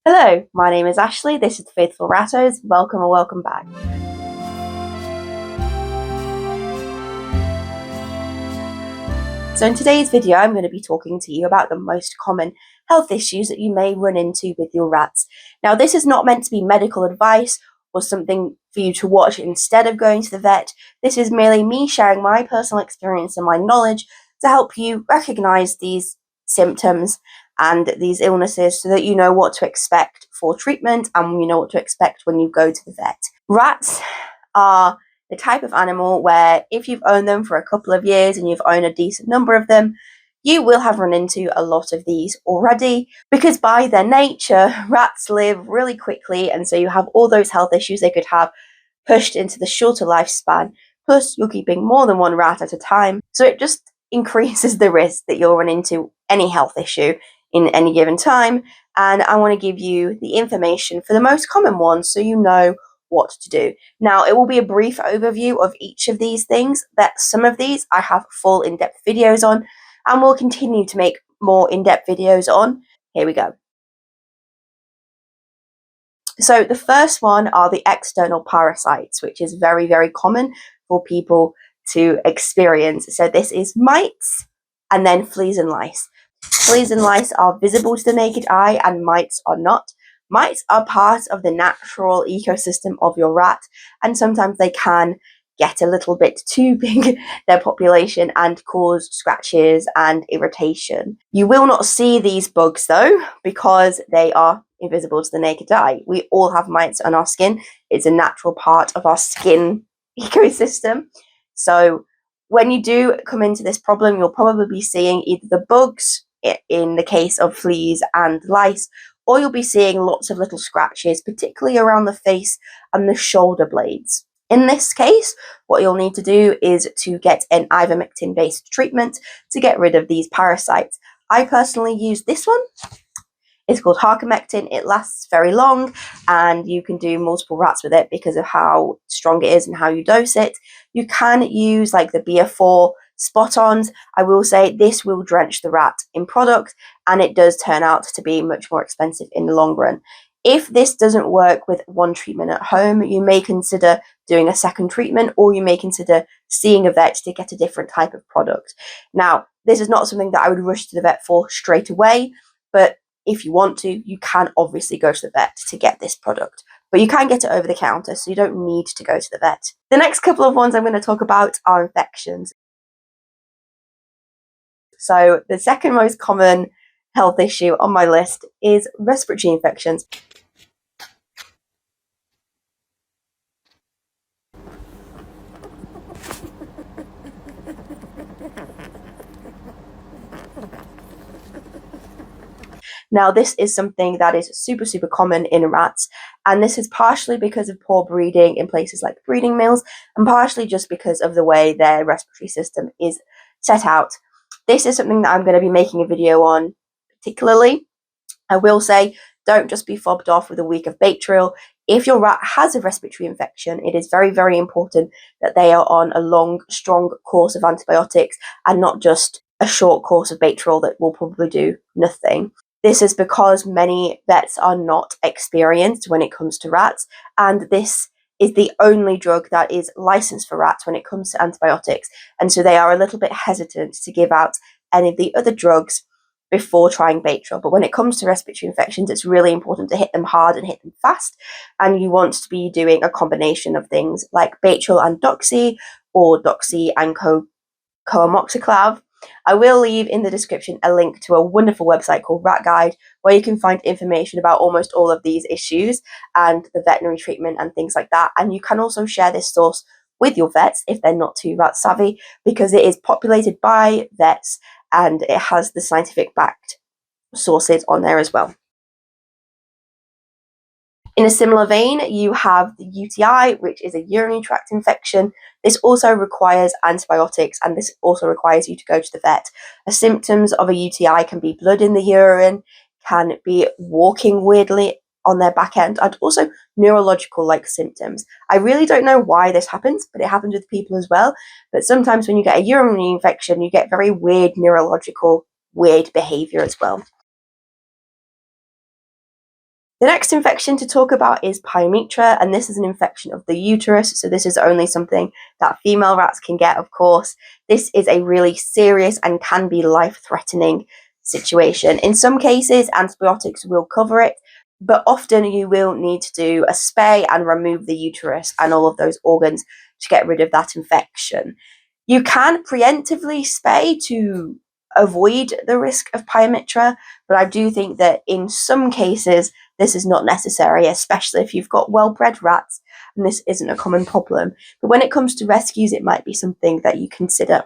Hello, my name is Ashley, this is the Faithful Rattos, welcome or welcome back. So in today's video I'm going to be talking to you about the most common health issues that you may run into with your rats. Now this is not meant to be medical advice or something for you to watch instead of going to the vet. This is merely me sharing my personal experience and my knowledge to help you recognise these symptoms and these illnesses so that you know what to expect for treatment and you know what to expect when you go to the vet. Rats are the type of animal where if you've owned them for a couple of years and you've owned a decent number of them, you will have run into a lot of these already, because by their nature, rats live really quickly, and so you have all those health issues they could have pushed into the shorter lifespan, plus you're keeping more than one rat at a time, so it just increases the risk that you'll run into any health issue in any given time. And I want to give you the information for the most common ones so you know what to do. Now, it will be a brief overview of each of these things, that some of these I have full in-depth videos on and will continue to make more in-depth videos on. Here we go. So the first one are the external parasites, which is very, very common for people to experience. So this is mites and then fleas and lice. Fleas and lice are visible to the naked eye and mites are not. Mites are part of the natural ecosystem of your rat, and sometimes they can get a little bit too big, their population, and cause scratches and irritation. You will not see these bugs though, because they are invisible to the naked eye. We all have mites on our skin. It's a natural part of our skin ecosystem. So when you do come into this problem, you'll probably be seeing either the bugs, in the case of fleas and lice, or you'll be seeing lots of little scratches, particularly around the face and the shoulder blades. In this case, what you'll need to do is to get an ivermectin-based treatment to get rid of these parasites. I personally use this one. It's called Harcomectin. It lasts very long and you can do multiple rats with it because of how strong it is and how you dose it. You can use like the BF4 spot-ons. I will say this will drench the rat in product and it does turn out to be much more expensive in the long run. If this doesn't work with one treatment at home, you may consider doing a second treatment, or you may consider seeing a vet to get a different type of product. Now, this is not something that I would rush to the vet for straight away, but if you want to, you can obviously go to the vet to get this product. But you can get it over the counter, so you don't need to go to the vet. The next couple of ones I'm going to talk about are infections. So the second most common health issue on my list is respiratory infections. Now, this is something that is super, super common in rats, and this is partially because of poor breeding in places like breeding mills, and partially just because of the way their respiratory system is set out. This is something that I'm going to be making a video on particularly. I will say, don't just be fobbed off with a week of Bactriol. If your rat has a respiratory infection, it is very, very important that they are on a long, strong course of antibiotics and not just a short course of Bactriol that will probably do nothing. This is because many vets are not experienced when it comes to rats, and this is the only drug that is licensed for rats when it comes to antibiotics, and so they are a little bit hesitant to give out any of the other drugs before trying Bactriol. But when it comes to respiratory infections, it's really important to hit them hard and hit them fast, and you want to be doing a combination of things like Bactriol and Doxy, or Doxy and coamoxiclav. I will leave in the description a link to a wonderful website called Rat Guide, where you can find information about almost all of these issues and the veterinary treatment and things like that. And you can also share this source with your vets if they're not too rat savvy, because it is populated by vets and it has the scientific backed sources on there as well. In a similar vein, you have the UTI, which is a urinary tract infection. This also requires antibiotics, and this also requires you to go to the vet. The symptoms of a UTI can be blood in the urine, can be walking weirdly on their back end, and also neurological-like symptoms. I really don't know why this happens, but it happens with people as well. But sometimes when you get a urinary infection, you get very weird neurological, weird behaviour as well. The next infection to talk about is Pyometra, and this is an infection of the uterus, so this is only something that female rats can get, of course. This is a really serious and can be life-threatening situation. In some cases, antibiotics will cover it, but often you will need to do a spay and remove the uterus and all of those organs to get rid of that infection. You can preemptively spay to avoid the risk of Pyometra, but I do think that in some cases this is not necessary, especially if you've got well-bred rats and this isn't a common problem. But when it comes to rescues, it might be something that you consider.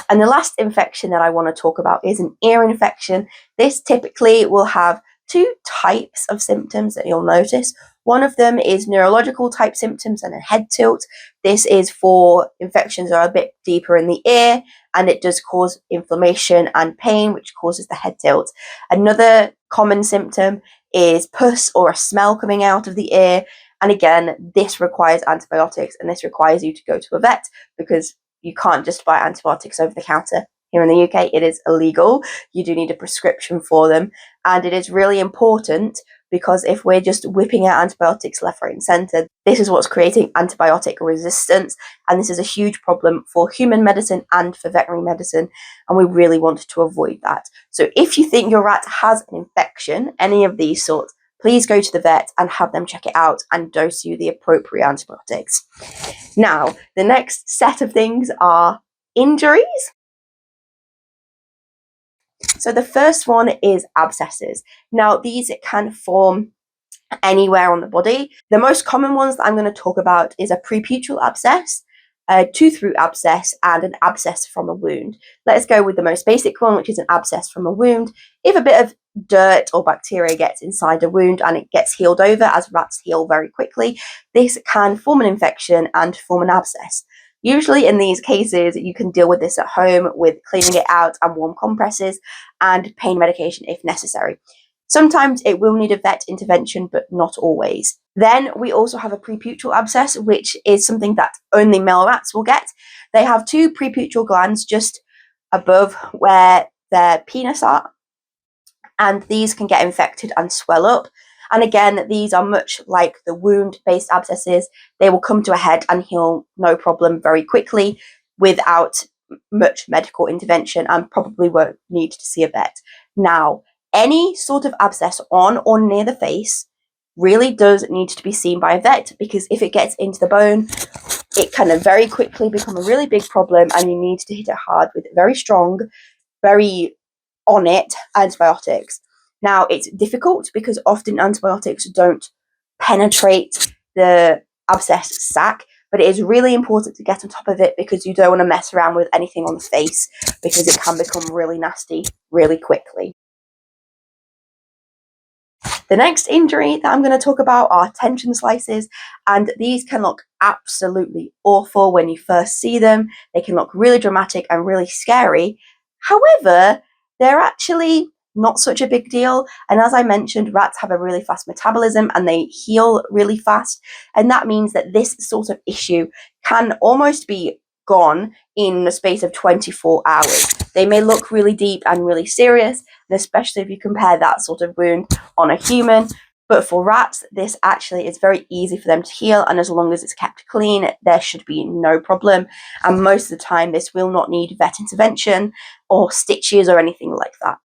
And the last infection that I want to talk about is an ear infection. This typically will have two types of symptoms that you'll notice. One of them is neurological type symptoms and a head tilt. This is for infections that are a bit deeper in the ear, and it does cause inflammation and pain, which causes the head tilt. Another common symptom is pus or a smell coming out of the ear. And again, this requires antibiotics, and this requires you to go to a vet because you can't just buy antibiotics over the counter. Here in the UK, it is illegal. You do need a prescription for them. And it is really important because if we're just whipping out antibiotics left, right, and centre, this is what's creating antibiotic resistance. And this is a huge problem for human medicine and for veterinary medicine. And we really want to avoid that. So if you think your rat has an infection, any of these sorts, please go to the vet and have them check it out and dose you the appropriate antibiotics. Now, the next set of things are injuries. So the first one is abscesses. Now, these can form anywhere on the body. The most common ones that I'm going to talk about is a preputial abscess, a tooth root abscess, and an abscess from a wound. Let's go with the most basic one, which is an abscess from a wound. If a bit of dirt or bacteria gets inside a wound and it gets healed over, as rats heal very quickly, this can form an infection and form an abscess. Usually in these cases, you can deal with this at home with cleaning it out and warm compresses and pain medication if necessary. Sometimes it will need a vet intervention, but not always. Then we also have a preputial abscess, which is something that only male rats will get. They have two preputial glands just above where their penis are, and these can get infected and swell up. And again, these are much like the wound-based abscesses. They will come to a head and heal no problem very quickly without much medical intervention and probably won't need to see a vet. Now, any sort of abscess on or near the face really does need to be seen by a vet, because if it gets into the bone, it can very quickly become a really big problem and you need to hit it hard with very strong, very on it antibiotics. Now, it's difficult because often antibiotics don't penetrate the abscess sac, but it is really important to get on top of it because you don't want to mess around with anything on the face because it can become really nasty really quickly. The next injury that I'm going to talk about are tension slices, and these can look absolutely awful when you first see them. They can look really dramatic and really scary. However, they're actually not such a big deal. And as I mentioned, rats have a really fast metabolism and they heal really fast. And that means that this sort of issue can almost be gone in the space of 24 hours. They may look really deep and really serious, and especially if you compare that sort of wound on a human. But for rats, this actually is very easy for them to heal, and as long as it's kept clean, there should be no problem. And most of the time, this will not need vet intervention or stitches or anything like that.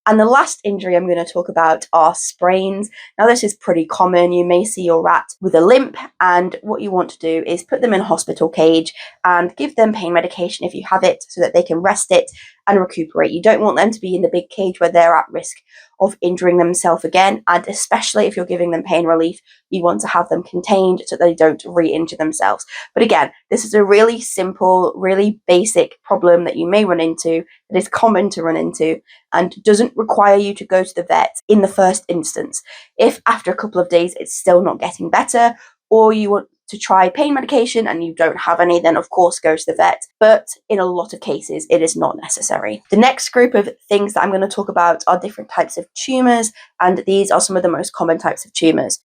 And the last injury I'm going to talk about are sprains. Now, this is pretty common. You may see your rat with a limp, and what you want to do is put them in a hospital cage and give them pain medication if you have it so that they can rest it and recuperate. You don't want them to be in the big cage where they're at risk of injuring themselves again, and especially if you're giving them pain relief, you want to have them contained so that they don't re-injure themselves. But again, this is a really simple, really basic problem that you may run into, that is common to run into, and doesn't require you to go to the vet in the first instance. If after a couple of days it's still not getting better, or you want to try pain medication and you don't have any, then of course go to the vet. But in a lot of cases, it is not necessary. The next group of things that I'm going to talk about are different types of tumours, and these are some of the most common types of tumours.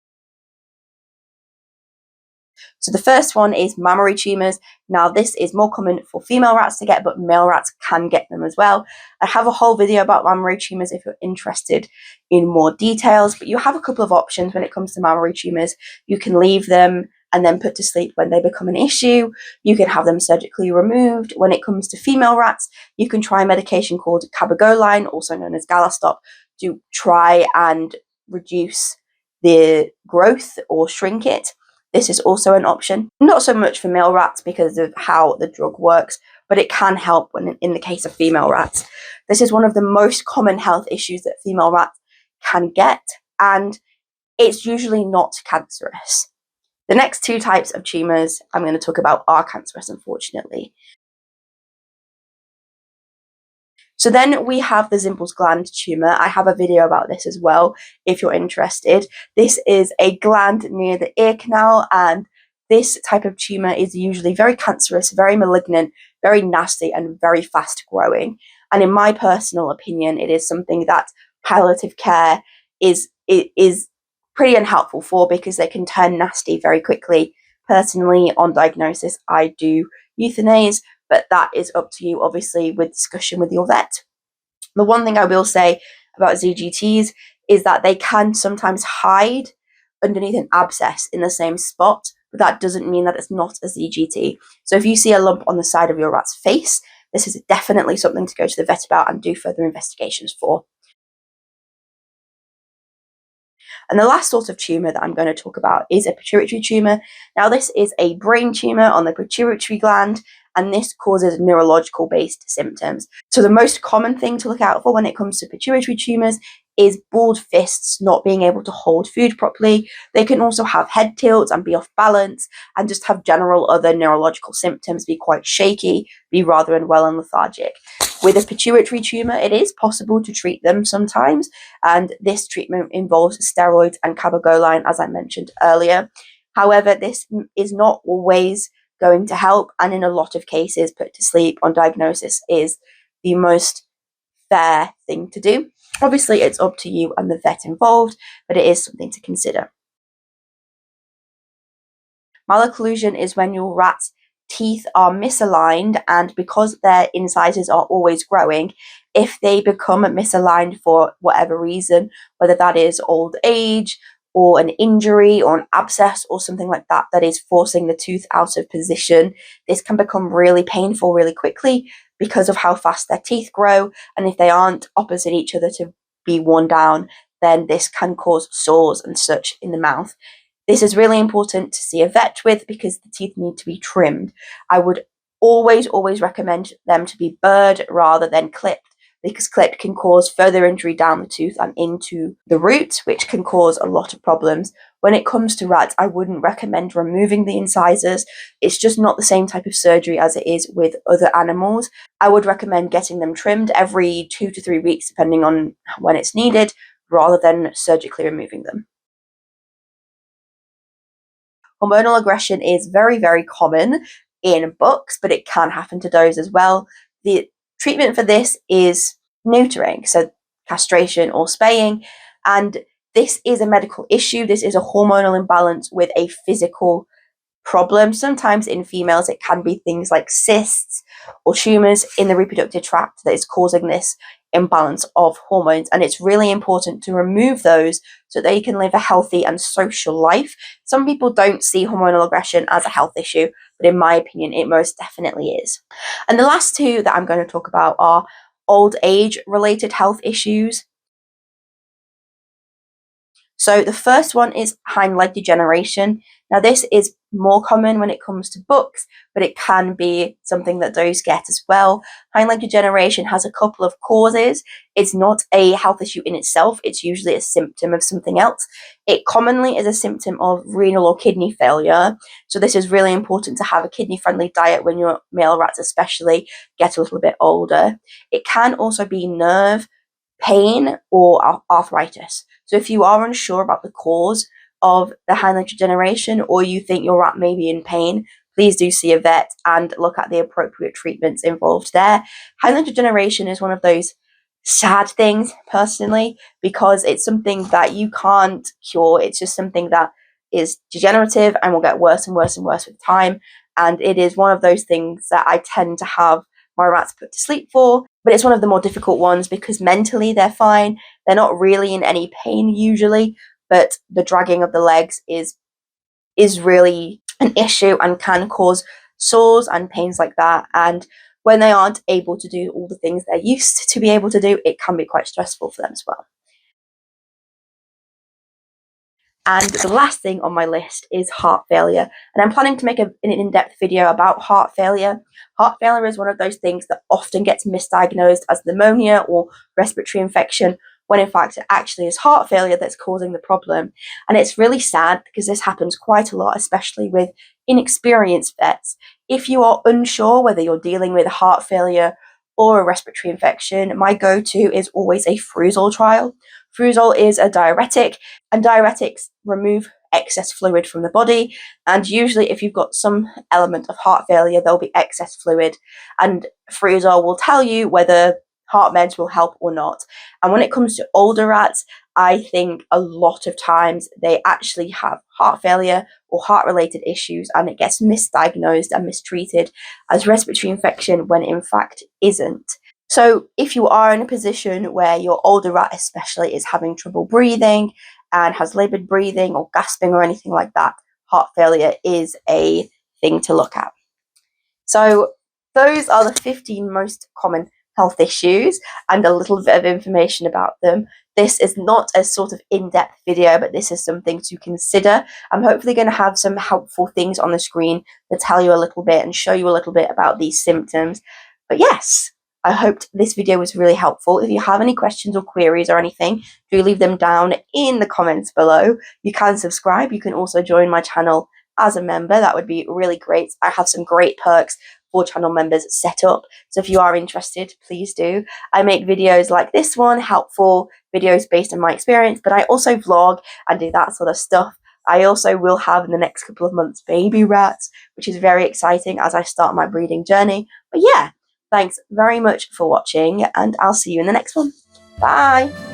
So the first one is mammary tumours. Now this is more common for female rats to get, but male rats can get them as well. I have a whole video about mammary tumours if you're interested in more details, but you have a couple of options when it comes to mammary tumours. You can leave them and then put to sleep when they become an issue. You can have them surgically removed. When it comes to female rats, you can try a medication called cabergoline, also known as Galastop, to try and reduce the growth or shrink it. This is also an option. Not so much for male rats because of how the drug works, but it can help when in the case of female rats. This is one of the most common health issues that female rats can get, and it's usually not cancerous. The next two types of tumours I'm going to talk about are cancerous, unfortunately. So then we have the Zymbals gland tumour. I have a video about this as well, if you're interested. This is a gland near the ear canal, and this type of tumour is usually very cancerous, very malignant, very nasty, and very fast growing. And in my personal opinion, it is something that palliative care is pretty unhelpful for, because they can turn nasty very quickly. Personally, on diagnosis, I do euthanize, but that is up to you, obviously, with discussion with your vet. The one thing I will say about ZGTs is that they can sometimes hide underneath an abscess in the same spot, but that doesn't mean that it's not a ZGT. So if you see a lump on the side of your rat's face, this is definitely something to go to the vet about and do further investigations for. And the last sort of tumour that I'm going to talk about is a pituitary tumour. Now this is a brain tumour on the pituitary gland, and this causes neurological based symptoms. So the most common thing to look out for when it comes to pituitary tumours is balled fists, not being able to hold food properly. They can also have head tilts and be off balance, and just have general other neurological symptoms, be quite shaky, be rather unwell and lethargic. With a pituitary tumour, it is possible to treat them sometimes, and this treatment involves steroids and cabergoline, as I mentioned earlier. However, this is not always going to help, and in a lot of cases, put to sleep on diagnosis is the most fair thing to do. Obviously, it's up to you and the vet involved, but it is something to consider. Malloclusion is when your rat's teeth are misaligned, and because their incisors are always growing, if they become misaligned for whatever reason, whether that is old age or an injury or an abscess or something like that, that is forcing the tooth out of position, this can become really painful really quickly because of how fast their teeth grow. And if they aren't opposite each other to be worn down, then this can cause sores and such in the mouth. This is really important to see a vet with, because the teeth need to be trimmed. I would always recommend them to be burred rather than clipped, because clipped can cause further injury down the tooth and into the root, which can cause a lot of problems. When it comes to rats, I wouldn't recommend removing the incisors. It's just not the same type of surgery as it is with other animals. I would recommend getting them trimmed every 2 to 3 weeks, depending on when it's needed, rather than surgically removing them. Hormonal aggression is very common in bucks, but it can happen to does as well. The treatment for this is neutering, so castration or spaying, and this is a medical issue. This is a hormonal imbalance with a physical problem. Sometimes in females it can be things like cysts or tumours in the reproductive tract that is causing this imbalance of hormones, and it's really important to remove those so that you can live a healthy and social life. Some people don't see hormonal aggression as a health issue, but in my opinion it most definitely is. And the last two that I'm going to talk about are old age related health issues. So the first one is hind leg degeneration. Now this is more common when it comes to bucks, but it can be something that does get as well. Hind leg degeneration has a couple of causes. It's not a health issue in itself. It's usually a symptom of something else. It commonly is a symptom of renal or kidney failure. So this is really important to have a kidney-friendly diet when your male rats especially get a little bit older. It can also be nerve pain or arthritis. So if you are unsure about the cause of the hind leg degeneration, or you think your rat may be in pain, please do see a vet and look at the appropriate treatments involved there. Hind leg degeneration is one of those sad things, personally, because it's something that you can't cure. It's just something that is degenerative and will get worse and worse and worse with time. And it is one of those things that I tend to have my rats put to sleep for, but it's one of the more difficult ones because mentally they're fine. They're not really in any pain usually, but the dragging of the legs is really an issue and can cause sores and pains like that. And when they aren't able to do all the things they're used to be able to do, it can be quite stressful for them as well. And the last thing on my list is heart failure. And I'm planning to make an in-depth video about heart failure. Heart failure is one of those things that often gets misdiagnosed as pneumonia or respiratory infection, when in fact it actually is heart failure that's causing the problem. And it's really sad because this happens quite a lot, especially with inexperienced vets. If you are unsure whether you're dealing with heart failure or a respiratory infection, my go-to is always a Fruzol trial. Fruzol is a diuretic, and diuretics remove excess fluid from the body. And usually, if you've got some element of heart failure, there'll be excess fluid. And Fruzol will tell you whether heart meds will help or not. And when it comes to older rats, I think a lot of times they actually have heart failure or heart-related issues, and it gets misdiagnosed and mistreated as respiratory infection when in fact isn't. So if you are in a position where your older rat especially is having trouble breathing and has laboured breathing or gasping or anything like that, heart failure is a thing to look at. So those are the 15 most common health issues and a little bit of information about them. This is not a sort of in-depth video, but this is something to consider. I'm hopefully going to have some helpful things on the screen to tell you a little bit and show you a little bit about these symptoms. But yes, I hoped this video was really helpful. If you have any questions or queries or anything, do leave them down in the comments below. You can subscribe. You can also join my channel as a member. That would be really great. I have some great perks for channel members set up. So if you are interested, please do. I make videos like this one, helpful videos based on my experience, but I also vlog and do that sort of stuff. I also will have in the next couple of months baby rats, which is very exciting as I start my breeding journey. But yeah, thanks very much for watching, and I'll see you in the next one. Bye!